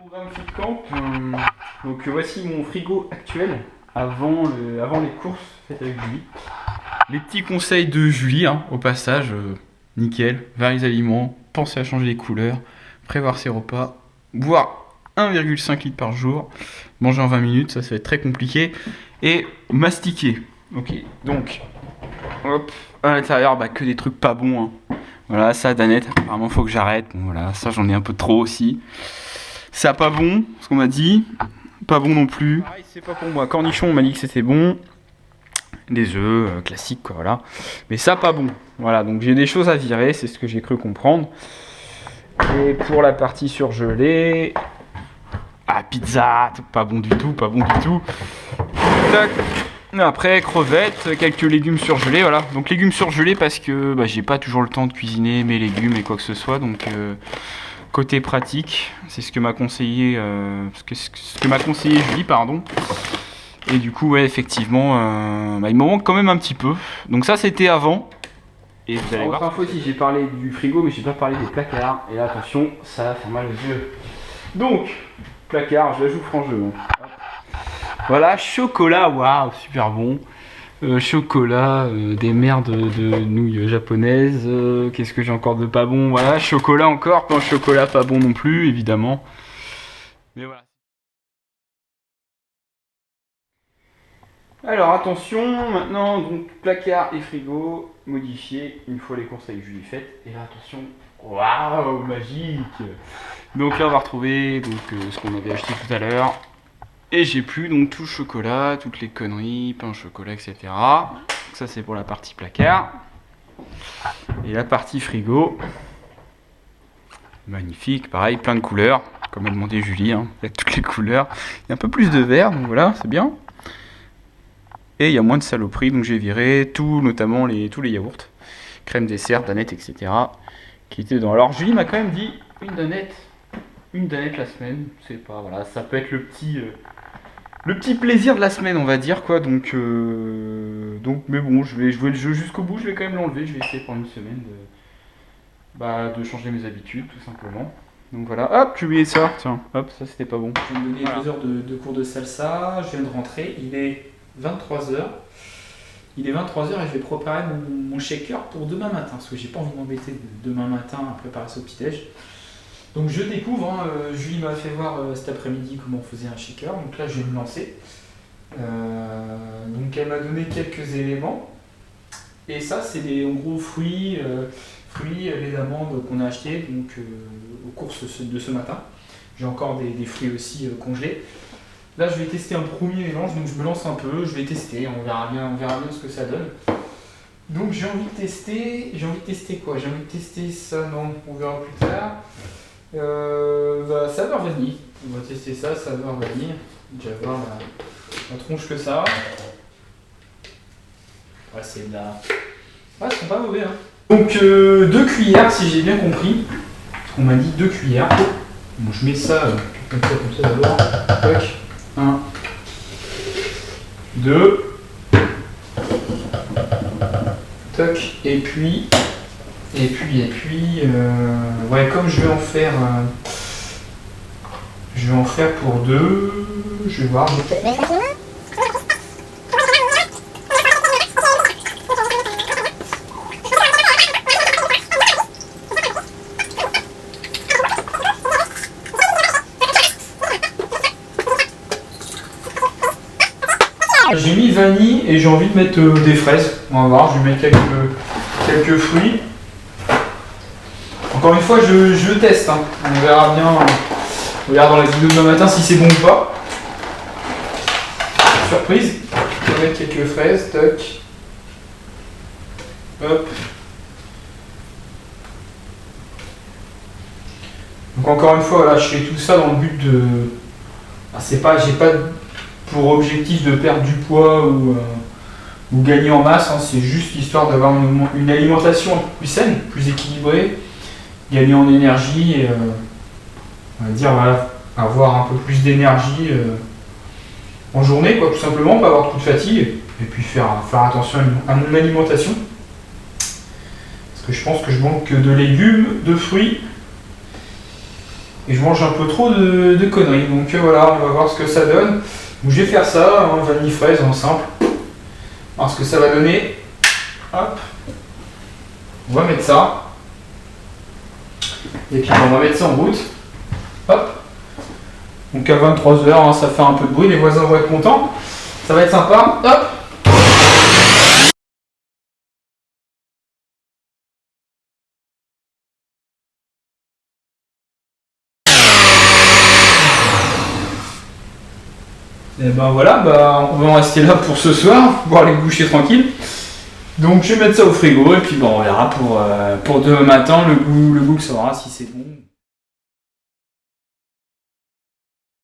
Programme FitCamp. Donc voici mon frigo actuel avant les courses faites avec Julie. Les petits conseils de Julie, hein, au passage, nickel, varier les aliments, penser à changer les couleurs, prévoir ses repas, boire 1,5 litre par jour, manger en 20 minutes, ça va être très compliqué, et mastiquer. Ok, donc, hop, à l'intérieur, que des trucs pas bons. Hein. Voilà, ça, Danette, apparemment, faut que j'arrête. Bon, voilà, ça, j'en ai un peu trop aussi. Ça, pas bon, ce qu'on m'a dit. Pas bon non plus. Pareil, c'est pas pour moi. Cornichon, on m'a dit que c'était bon. Des œufs, classiques, quoi, voilà. Mais ça, pas bon. Voilà, donc j'ai des choses à virer, c'est ce que j'ai cru comprendre. Et pour la partie surgelée... pizza, pas bon du tout, pas bon du tout. Tac. Après, crevettes, quelques légumes surgelés, voilà. Donc légumes surgelés parce que j'ai pas toujours le temps de cuisiner mes légumes et quoi que ce soit, donc côté pratique, c'est ce que m'a conseillé, Julie, pardon. Et du coup, ouais, effectivement, il me manque quand même un petit peu. Donc ça, c'était avant. Et vous allez voir. Autre info aussi, j'ai parlé du frigo, mais j'ai pas parlé des placards. Et là, attention, ça va faire mal aux yeux. Donc, placard, je la joue franc jeu. Hein. Voilà, chocolat, waouh, super bon. Chocolat, des merdes de nouilles japonaises. Qu'est-ce que j'ai encore de pas bon? Voilà, chocolat encore, pas un chocolat pas bon non plus, évidemment. Mais voilà. Alors attention, maintenant, donc placard et frigo modifiés une fois les courses avec Julie faites. Et là, attention, waouh, magique. Donc là, on va retrouver ce qu'on avait acheté tout à l'heure. Et j'ai plus donc tout le chocolat, toutes les conneries, pain au chocolat, etc. Donc ça c'est pour la partie placard. Et la partie frigo. Magnifique, pareil, plein de couleurs. Comme a demandé Julie, hein, avec toutes les couleurs. Il y a un peu plus de vert, donc voilà, c'est bien. Et il y a moins de saloperies, donc j'ai viré tout, notamment tous les yaourts. Crème dessert, danette, etc. Qui étaient dedans. Alors Julie m'a quand même dit une danette la semaine. C'est pas, voilà, ça peut être le petit plaisir de la semaine, on va dire, quoi. Donc mais bon, je vais jouer le jeu jusqu'au bout, je vais quand même l'enlever, je vais essayer pendant une semaine de changer mes habitudes, tout simplement. Donc voilà, hop, j'ai oublié ça, tiens, hop, ça c'était pas bon. Je vais me donner 2 heures de cours de salsa, je viens de rentrer, il est 23h. Il est 23h et je vais préparer mon shaker pour demain matin, parce que j'ai pas envie de m'embêter demain matin à préparer ce petit-déj. Donc je découvre, hein, Julie m'a fait voir cet après-midi comment on faisait un shaker, donc là je vais me lancer. Donc elle m'a donné quelques éléments, et ça c'est en gros fruits, les amandes qu'on a achetées donc, aux courses de ce matin. J'ai encore des fruits aussi congelés. Là je vais tester un premier mélange, donc je me lance un peu, je vais tester, on verra bien ce que ça donne. Donc j'ai envie de tester quoi? J'ai envie de tester ça, non, on verra plus tard. Saveur vanille, on va tester ça, saveur vanille. Déjà voir la tronche que ça. Ouais, c'est de la... Ouais, ils sont pas mauvais, hein. Donc 2 cuillères si j'ai bien compris. On m'a dit 2 cuillères. Bon, je mets ça comme ça d'abord. Toc. 1, 2. Toc. Et puis, ouais, comme je vais en faire pour 2, je vais voir. J'ai mis vanille et j'ai envie de mettre des fraises. On va voir, je vais mettre quelques fruits. Encore une fois, je teste. Hein. On verra bien. On verra dans la vidéo de demain matin si c'est bon ou pas. Surprise. Je vais mettre quelques fraises. Toc. Hop. Donc encore une fois, là, je fais tout ça dans le but de. J'ai pas pour objectif de perdre du poids ou gagner en masse, hein. C'est juste histoire d'avoir une alimentation un peu plus saine, plus équilibrée, gagner en énergie et on va dire voilà, avoir un peu plus d'énergie en journée, quoi, tout simplement, pas avoir trop de fatigue et puis faire attention à mon alimentation. Parce que je pense que je manque de légumes, de fruits et je mange un peu trop de conneries. Donc voilà, on va voir ce que ça donne. Donc, je vais faire ça, hein, vanille fraise en simple. Alors ce que ça va donner. Hop. On va mettre ça. Et puis on va mettre ça en route. Hop. Donc à 23h, hein, ça fait un peu de bruit, les voisins vont être contents. Ça va être sympa. Hop. Et ben voilà, on va en rester là pour ce soir, pouvoir les boucher tranquille. Donc je vais mettre ça au frigo et puis on verra pour demain matin le goût que ça aura, si c'est bon.